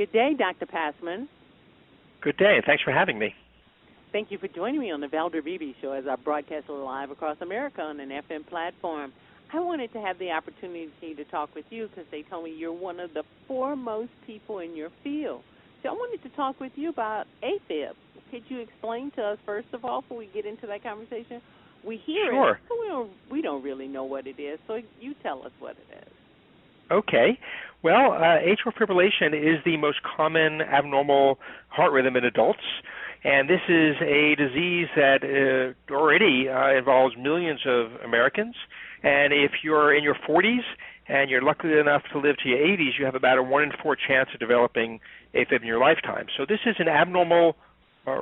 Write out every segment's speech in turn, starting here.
Good day, Dr. Passman. Good day, and thanks for having me. Thank you for joining me on the Valder Beebe Show as I broadcast live across America on an FM platform. I wanted to have the opportunity to talk with you because they told me you're one of the foremost people in your field. So I wanted to talk with you about AFib. Could you explain to us, first of all, before we get into that conversation? We hear Sure. it, but we don't really know what it is, so you tell us what it is. Okay. Well, atrial fibrillation is the most common abnormal heart rhythm in adults, and this is a disease that already involves millions of Americans. And if you're in your 40s and you're lucky enough to live to your 80s, you have about a 1 in 4 chance of developing AFib in your lifetime. So this is an abnormal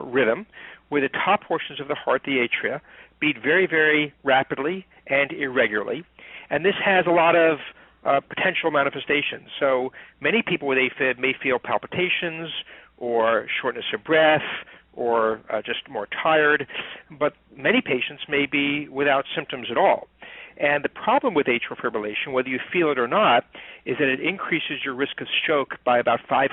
rhythm where the top portions of the heart, the atria, beat very, very rapidly and irregularly. And this has a lot of potential manifestations. So many people with AFib may feel palpitations or shortness of breath or just more tired, but many patients may be without symptoms at all. And the problem with atrial fibrillation, whether you feel it or not, is that it increases your risk of stroke by about 500%.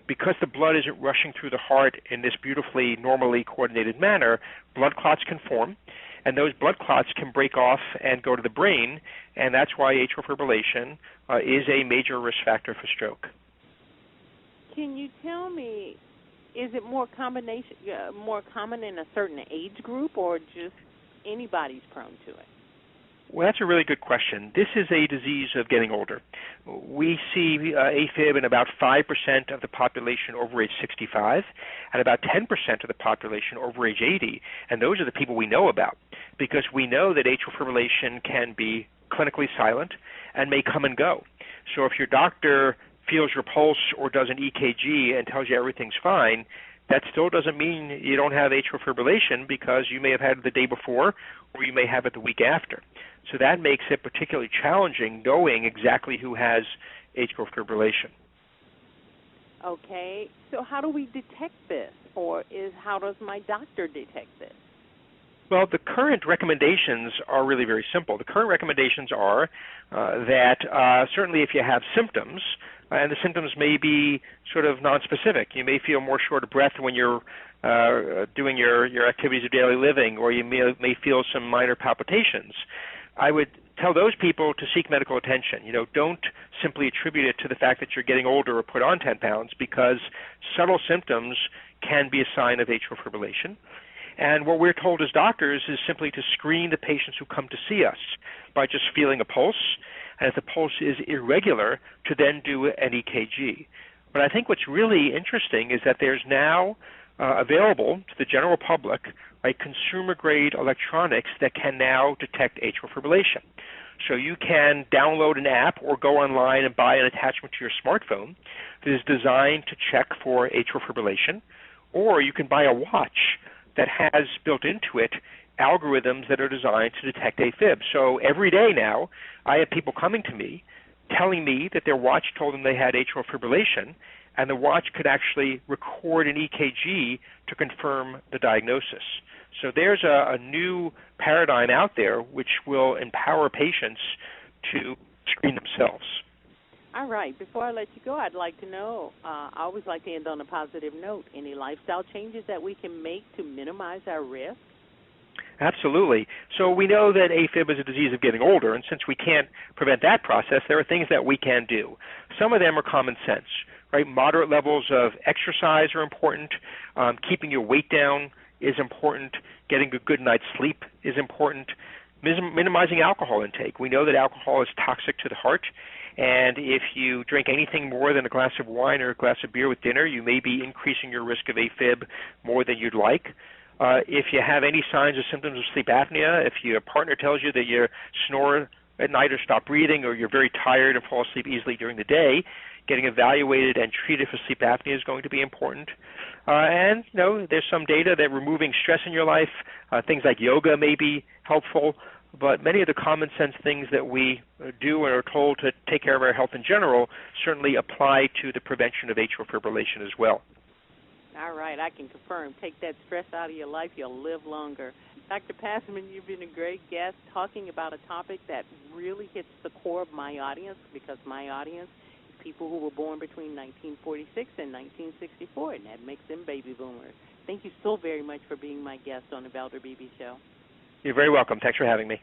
Because the blood isn't rushing through the heart in this beautifully, normally coordinated manner, blood clots can form, and those blood clots can break off and go to the brain, and that's why atrial fibrillation is a major risk factor for stroke. Can you tell me, is it more common in a certain age group, or just anybody's prone to it? Well, that's a really good question. This is a disease of getting older. We see AFib in about 5% of the population over age 65 and about 10% of the population over age 80, and those are the people we know about because we know that atrial fibrillation can be clinically silent and may come and go. So if your doctor feels your pulse or does an EKG and tells you everything's fine, that still doesn't mean you don't have atrial fibrillation because you may have had it the day before or you may have it the week after. So that makes it particularly challenging knowing exactly who has atrial fibrillation. Okay. So how do we detect this, or how does my doctor detect this? Well, the current recommendations are really very simple. The current recommendations are that certainly if you have symptoms, and the symptoms may be sort of nonspecific. You may feel more short of breath when you're doing your activities of daily living, or you may feel some minor palpitations. I would tell those people to seek medical attention. Don't simply attribute it to the fact that you're getting older or put on 10 pounds because subtle symptoms can be a sign of atrial fibrillation. And what we're told as doctors is simply to screen the patients who come to see us by just feeling a pulse, and if the pulse is irregular, to then do an EKG. But I think what's really interesting is that there's now available to the general public consumer-grade electronics that can now detect atrial fibrillation. So you can download an app or go online and buy an attachment to your smartphone that is designed to check for atrial fibrillation, or you can buy a watch that has built into it algorithms that are designed to detect AFib. So every day now, I have people coming to me telling me that their watch told them they had atrial fibrillation, and the watch could actually record an EKG to confirm the diagnosis. So there's a new paradigm out there which will empower patients to screen themselves. All right. Before I let you go, I'd like to know, I always like to end on a positive note, any lifestyle changes that we can make to minimize our risk? Absolutely. So we know that AFib is a disease of getting older, and since we can't prevent that process, there are things that we can do. Some of them are common sense, right? Moderate levels of exercise are important. Keeping your weight down is important. Getting a good night's sleep is important. Minimizing alcohol intake. We know that alcohol is toxic to the heart, and if you drink anything more than a glass of wine or a glass of beer with dinner, you may be increasing your risk of AFib more than you'd like. If you have any signs or symptoms of sleep apnea, if your partner tells you that you snore at night or stop breathing, or you're very tired and fall asleep easily during the day, getting evaluated and treated for sleep apnea is going to be important. And there's some data that removing stress in your life, things like yoga may be helpful, but many of the common sense things that we do and are told to take care of our health in general certainly apply to the prevention of atrial fibrillation as well. All right, I can confirm. Take that stress out of your life, you'll live longer. Dr. Passman, you've been a great guest talking about a topic that really hits the core of my audience, because my audience is people who were born between 1946 and 1964, and that makes them baby boomers. Thank you so very much for being my guest on the Valder Beebe Show. You're very welcome. Thanks for having me.